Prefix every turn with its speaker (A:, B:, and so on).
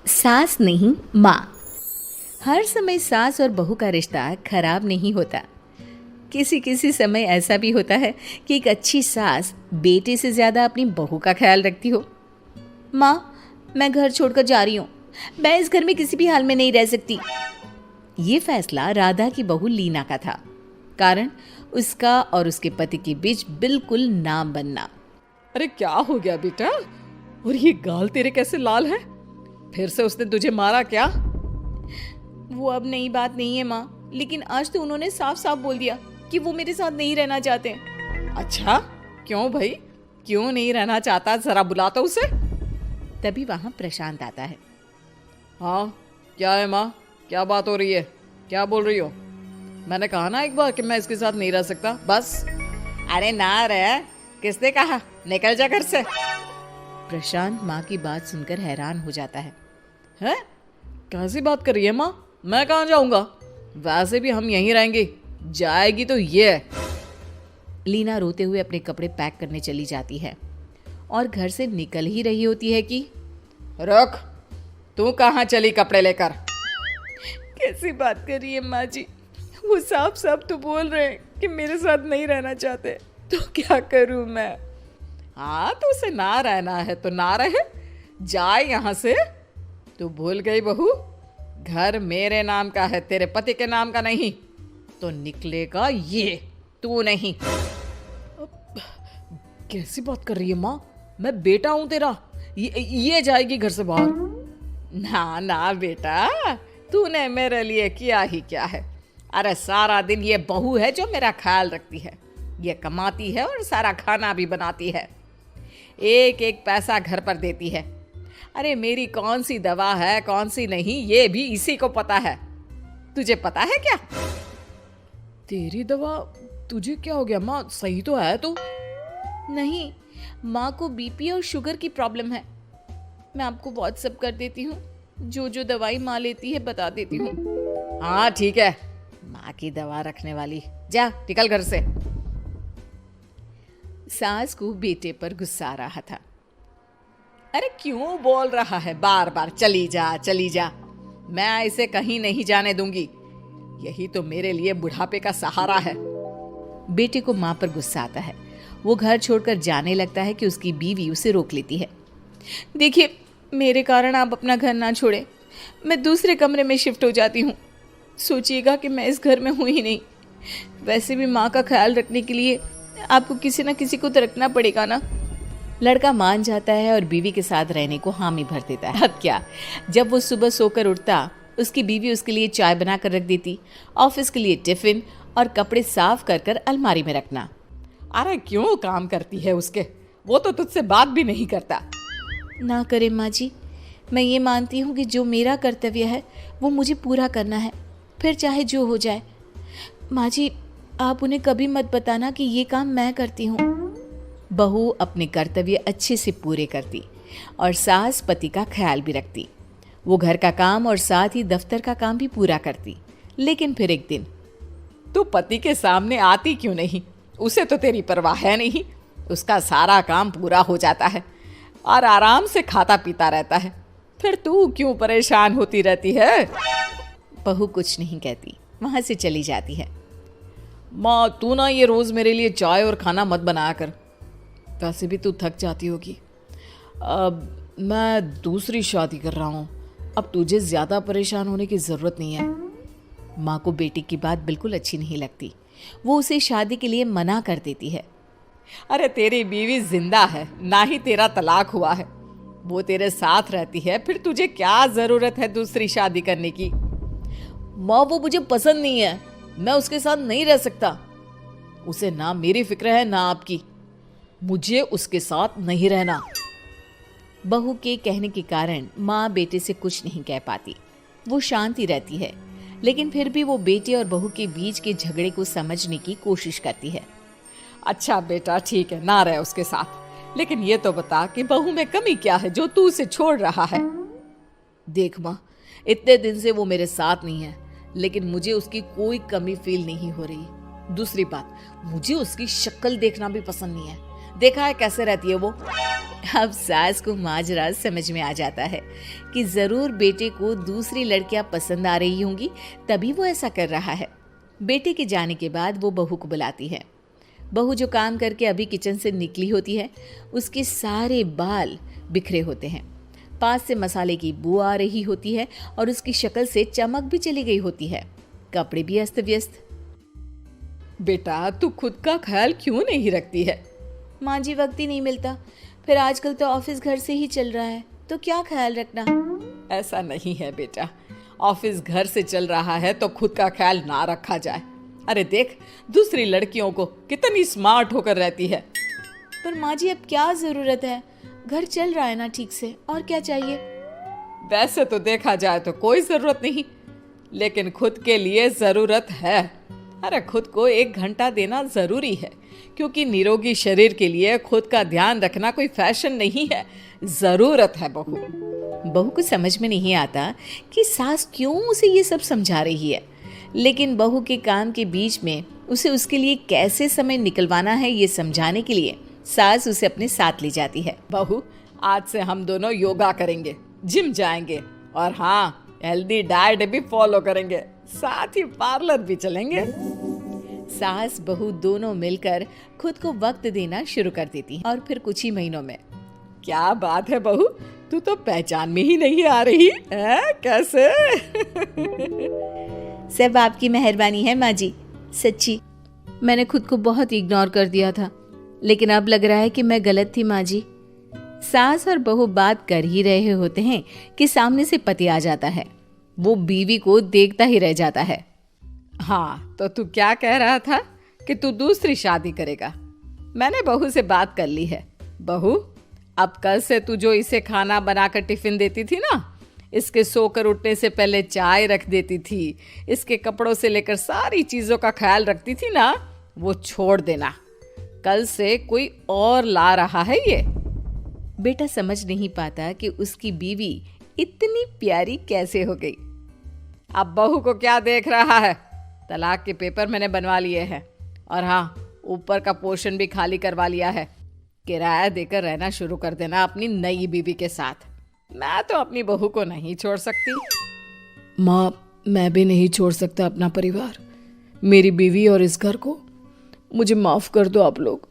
A: सास नहीं माँ। हर समय सास और बहू का रिश्ता खराब नहीं होता। किसी किसी समय ऐसा भी होता है कि एक अच्छी सास बेटे से ज़्यादा अपनी बहू का ख्याल रखती हो। माँ, मैं घर छोड़कर जा रही हूँ। मैं इस घर में किसी भी हाल में नहीं रह सकती। ये फैसला राधा की बहू लीना का था। कारण उसका और उसके पति के बीच बिल्कुल ना बनना।
B: अरे क्या हो गया बेटा? और ये गाल तेरे कैसे लाल है? फिर से उसने तुझे मारा क्या?
A: वो अब नई बात नहीं है माँ, लेकिन आज तो उन्होंने साफ साफ बोल दिया कि वो मेरे साथ नहीं रहना चाहते।
B: अच्छा, क्यों भाई? क्यों नहीं रहना चाहता? जरा बुला तो उसे।
A: तभी वहां प्रशांत आता है।
B: हाँ, क्या है माँ? क्या बात हो रही है? क्या बोल रही हो? मैंने कहा ना एक बार कि मैं इसके साथ नहीं रह सकता, बस। अरे ना रे, किसने कहा? निकल जा घर से।
A: प्रशांत माँ की बात सुनकर हैरान हो जाता है।
B: हैं? कैसी बात कर रही है माँ? मैं कहाँ जाऊंगा? वैसे भी हम यहीं रहेंगे। जाएगी तो ये।
A: लीना रोते हुए अपने कपड़े पैक करने चली जाती है और घर से निकल ही रही होती है कि
B: रुक, तू कहाँ चली कपड़े लेकर?
A: कैसी बात कर रही है माँ जी? वो साफ साफ तो बोल रहे हैं कि मेरे साथ नहीं रहना चाहते, तो क्या करूँ मैं?
B: हाँ, तो उसे ना रहना है तो ना रहे, जाए यहाँ से। तू भूल गई बहू, घर मेरे नाम का है, तेरे पति के नाम का नहीं। तो निकलेगा ये, तू नहीं। कैसी बात कर रही है माँ? मैं बेटा हूं तेरा। ये जाएगी घर से बाहर। ना ना बेटा, तूने मेरे लिए किया ही क्या है? अरे सारा दिन ये बहू है जो मेरा ख्याल रखती है। ये कमाती है और सारा खाना भी बनाती है। एक एक पैसा घर पर देती है। अरे मेरी कौन सी दवा है कौन सी नहीं, ये भी इसी को पता है। तुझे पता है क्या? तेरी दवा? तुझे क्या हो गया माँ? सही तो है तू?
A: नहीं, माँ को बीपी और शुगर की प्रॉब्लम है। मैं आपको व्हाट्सएप कर देती हूँ, जो जो दवाई माँ लेती है बता देती हूँ।
B: हाँ ठीक है, माँ की दवा रखने वाली। जा निकल घर से।
A: सास को बेटे पर गुस्सा आ रहा था।
B: अरे क्यों बोल रहा है बार बार चली जा चली जा? मैं इसे कहीं नहीं जाने दूंगी। यही तो मेरे लिए बुढ़ापे का सहारा है।
A: बेटे को माँ पर गुस्सा आता है। वो घर छोड़कर जाने लगता है कि उसकी बीवी उसे रोक लेती है। देखिए, मेरे कारण आप अपना घर ना छोड़े। मैं दूसरे कमरे में शिफ्ट हो जाती हूँ। सोचिएगा कि मैं इस घर में हूँ ही नहीं। वैसे भी माँ का ख्याल रखने के लिए आपको किसी ना किसी को तो रखना पड़ेगा ना। लड़का मान जाता है और बीवी के साथ रहने को हामी भर देता है। अब क्या, जब वो सुबह सोकर उठता, उसकी बीवी उसके लिए चाय बना कर रख देती, ऑफिस के लिए टिफिन और कपड़े साफ कर कर अलमारी में रखना।
B: अरे क्यों काम करती है उसके? वो तो तुझसे बात भी नहीं करता।
A: ना करे माँ जी, मैं ये मानती हूँ कि जो मेरा कर्तव्य है वो मुझे पूरा करना है, फिर चाहे जो हो जाए। माँ जी, आप उन्हें कभी मत बताना कि ये काम मैं करती हूँ। बहू अपने कर्तव्य अच्छे से पूरे करती और सास पति का ख्याल भी रखती। वो घर का काम और साथ ही दफ्तर का काम भी पूरा करती। लेकिन फिर एक दिन,
B: तू पति के सामने आती क्यों नहीं? उसे तो तेरी परवाह है नहीं। उसका सारा काम पूरा हो जाता है और आराम से खाता पीता रहता है। फिर तू क्यों परेशान होती रहती है?
A: बहू कुछ नहीं कहती, वहां से चली जाती है।
B: माँ, तू ना ये रोज मेरे लिए चाय और खाना मत बनाया कर। वैसे भी तू थक जाती होगी। अब मैं दूसरी शादी कर रहा हूँ। अब तुझे ज्यादा परेशान होने की जरूरत नहीं है।
A: माँ को बेटी की बात बिल्कुल अच्छी नहीं लगती। वो उसे शादी के लिए मना कर देती है।
B: अरे तेरी बीवी जिंदा है, ना ही तेरा तलाक हुआ है। वो तेरे साथ रहती है, फिर तुझे क्या जरूरत है दूसरी शादी करने की? माँ, वो मुझे पसंद नहीं है। मैं उसके साथ नहीं रह सकता। उसे ना मेरी फिक्र है ना आपकी। मुझे उसके साथ नहीं रहना।
A: बहू के कहने के कारण माँ बेटे से कुछ नहीं कह पाती। वो शांति रहती है, लेकिन फिर भी वो बेटे और बहू के बीच के झगड़े को समझने की कोशिश करती है।
B: अच्छा बेटा, ठीक है, ना रहे उसके साथ। लेकिन ये तो बता कि बहू में कमी क्या है जो तू उसे छोड़ रहा है? देख माँ, इतने दिन से वो मेरे साथ नहीं है, लेकिन मुझे उसकी कोई कमी फील नहीं हो रही। दूसरी बात, मुझे उसकी शक्ल देखना भी पसंद नहीं है। देखा है कैसे रहती है वो।
A: अब सास को माजरा समझ में आ जाता है कि जरूर बेटे को दूसरी लड़कियां पसंद आ रही होंगी, तभी वो ऐसा कर रहा है। बेटे के जाने के बाद वो बहू को बुलाती है। बहू जो काम करके अभी किचन से निकली होती है, उसके सारे बाल बिखरे होते हैं, पास से मसाले की बू आ रही होती है और उसकी शक्ल से चमक भी चली गई होती है, कपड़े भी अस्त व्यस्त।
B: बेटा तू खुद का ख्याल क्यों नहीं रखती है?
A: माँ जी, वक्त ही नहीं मिलता, फिर आजकल तो ऑफिस घर से ही चल रहा है, तो क्या ख्याल रखना।
B: ऐसा नहीं है बेटा, ऑफिस घर से चल रहा है तो खुद का ख्याल ना रखा जाए। अरे देख, दूसरी लड़कियों को कितनी स्मार्ट होकर रहती है।
A: पर माँ जी, अब क्या जरूरत है, घर चल रहा है ना ठीक से, और क्या चाहिए।
B: वैसे तो देखा जाए तो कोई जरूरत नहीं, लेकिन खुद के लिए जरूरत है। अरे खुद को 1 घंटा देना जरूरी है, क्योंकि निरोगी शरीर के लिए खुद का ध्यान रखना कोई फैशन नहीं है, जरूरत है।
A: बहू को समझ में नहीं आता कि सास क्यों उसे ये सब समझा रही है, लेकिन बहू के काम के बीच में उसे उसके लिए कैसे समय निकलवाना है ये समझाने के लिए सास उसे अपने साथ ले जाती है।
B: बहू, आज से हम दोनों योगा करेंगे, जिम जाएंगे और हाँ, हेल्दी डाइट भी फॉलो करेंगे, साथ ही पार्लर भी चलेंगे।
A: सास बहू दोनों मिलकर खुद को वक्त देना शुरू कर देती हैं और फिर कुछ ही महीनों में।
B: क्या बात है बहू, तू तो पहचान में ही नहीं आ रही है, कैसे?
A: सब आपकी मेहरबानी है माँ जी, सच्ची मैंने खुद को बहुत इग्नोर कर दिया था, लेकिन अब लग रहा है कि मैं गलत थी माँ जी। सास और बहू बात कर ही रहे होते हैं कि सामने से पति आ जाता है। वो बीवी को देखता ही रह जाता है।
B: हाँ, तो तू क्या कह रहा था कि तू दूसरी शादी करेगा? मैंने बहू से बात कर ली है। बहू, अब कल से तू जो इसे खाना बनाकर टिफिन देती थी ना, इसके सोकर उठने से पहले चाय रख देती थी, इसके कपड़ों से लेकर सारी चीजों का ख्याल रखती थी ना, वो छोड़ देना। कल से कोई और ला रहा है ये।
A: बेटा समझ नहीं पाता कि उसकी बीवी इतनी प्यारी कैसे हो गई।
B: अब बहू को क्या देख रहा है? तलाक के पेपर मैंने बनवा लिए हैं और हाँ, ऊपर का पोर्शन भी खाली करवा लिया है। किराया देकर रहना शुरू कर देना अपनी नई बीवी के साथ। मैं तो अपनी बहू को नहीं छोड़ सकती।
C: माँ, मैं भी नहीं छोड़ सकता अपना परिवार, मेरी बीवी और इस घर को। मुझे माफ कर दो आप लोग।